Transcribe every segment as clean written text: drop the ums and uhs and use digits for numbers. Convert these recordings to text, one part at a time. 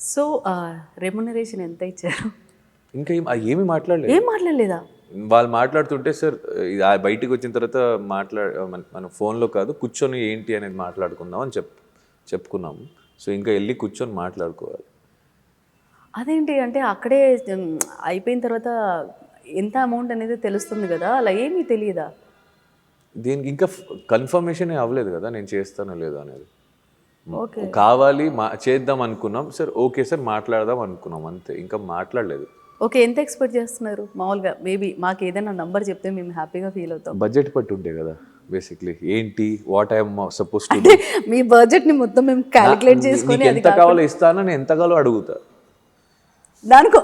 So remuneration ఎంత ఇచ్చారు? ఇంకా ఏమీ మాట్లాడలేదు. ఏం మాట్లాడలేదా? వాళ్ళు మాట్లాడుతుంటే సార్ ఇది బయటికి వచ్చిన తర్వాత మన ఫోన్లో కాదు కూర్చొని ఏంటి అనేది మాట్లాడుకుందాం అని చెప్పుకున్నాము. సో ఇంకా వెళ్ళి కూర్చొని మాట్లాడుకోవాలి. అదేంటి అంటే అక్కడే అయిపోయిన తర్వాత ఎంత అమౌంట్ అనేది తెలుస్తుంది కదా, అలా ఏమీ తెలియదా? దీనికి ఇంకా కన్ఫర్మేషన్ అవ్వలేదు కదా నేను చేస్తానో లేదో అనేది. ఓకే. కావాలి చేద్దాం అనుకున్నాం సార్. ఓకే సార్ మాట్లాడదాం అనుకున్నాం అంతే, ఇంకా మాట్లాడలేదు. ఓకే, ఎంత ఎక్స్పెక్ట్ చేస్తున్నారు మామూలుగా? మేబీ మాకు ఏదైనా నంబర్ చెప్తే మేము హ్యాపీగా ఫీల్ అవుతాం. బడ్జెట్ పట్టి ఉంటే కదా బేసిక్లీ ఏంటి వాట్ ఐఎమ్ సపోజ్ టు అంటే మీ బడ్జెట్ ని మొత్తం మేము క్యాలిక్యులేట్ చేసుకొని అది ఎంత కావాలో ఇస్తానో నేను ఎంత కావాలో అడుగుతా. దానికో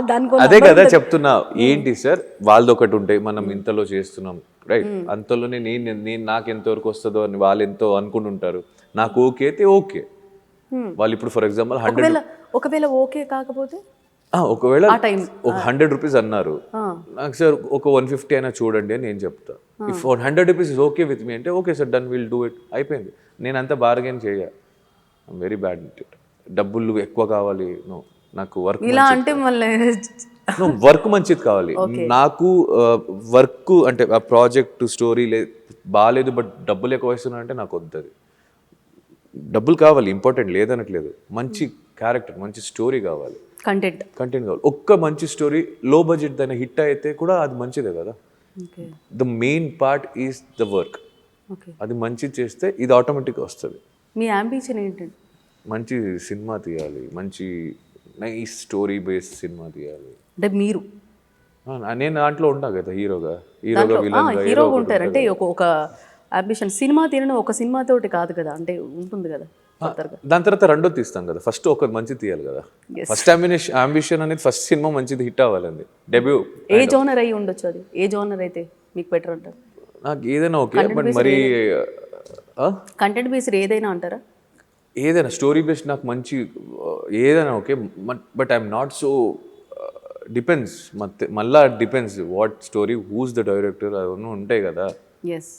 దానికో అదే కదా చెప్తున్నా. ఏంటి సార్ వాళ్ళది ఒకటి ఉంటాయి, మనం ఇంతలో చేస్తున్నాం రైట్, అంతలోనే నేను నాకు ఎంతవరకు వస్తుందో అని వాళ్ళు ఎంతో అనుకుంటుంటారు. నాకు ఓకే అయితే ఓకే. వాళ్ళు ఇప్పుడు ఫర్ ఎగ్జాంపుల్ 100 ఒకవేళ ఓకే కాకపోతే ఒకవేళ ఆ టైం ఒక 100 రూపీస్ అన్నారు, నాకు సార్ ఒక 150 అయినా చూడండి అని నేను చెప్తా. If 100 rupees is okay with me అంటే okay sir done will do it, అయిపోయింది. నేను అంతా బార్గెన్ చేయ, ఐమ్ వెరీ బ్యాడ్ ఇట్. డబ్బులు ఎక్కువ కావాలి, నో. నాకు వర్క్ ఇలా అంటే మళ్ళీ వర్క్ మంచిది కావాలి నాకు. వర్క్ అంటే ఆ ప్రాజెక్ట్ స్టోరీ బాగాలేదు బట్ డబ్బులు ఎక్కువ వస్తున్నా అంటే నాకు వద్దది. డబ్బులు కావాలి ఇంపార్టెంట్ లేదనట్లేదు, మంచి క్యారెక్టర్ మంచి స్టోరీ కావాలి, కంటెంట్ కావాలి. ఒక్క మంచి స్టోరీ లో బడ్జెట్ దాని హిట్ అయితే కూడా అది మంచిదే కదా. The main part is the work. అది మంచిది చేస్తే ఇది ఆటోమేటిక్గా వస్తుంది. మీ అంబిషన్ ఏంటండి? మంచి సినిమా తీయాలి, మంచి నైస్ స్టోరీ బేస్డ్ సినిమా తీయాలి. అంటే మీరు నేను దాంట్లో ఉంటా కదా హీరోగా హీరోగా ఉంటారు అంటే ఒక అంబిషన్. సినిమా తీయడం ఒక సినిమా తోటి కాదు కదా, అంటే ఉంటుంది కదా. దాని తర్వాత రెండో తీస్తాం కదా, ఫస్ట్ ఒక మంచి తీయాలి కదా. ఫస్ట్ అంబిషన్ అనేది ఫస్ట్ సినిమా మంచిది హిట్ అవ్వాలండి. డెబ్యూ ఏ జోనర్ అయి ఉండొచ్చు, అది ఏ జోనర్ అయితే మీకు బెటర్ అంటారు? నాకు ఏదైనా ఓకే బట్ మరి కంటెంట్ బేస్డ్ ఏదైనా అంటారా? ఏదైనా స్టోరీ బేస్డ్ నాకు మంచి ఏదైనా okay but I'm not so depends. మళ్ళా depends what story, who's the director, అవన్నీ ఉంటాయి కదా. ఎస్,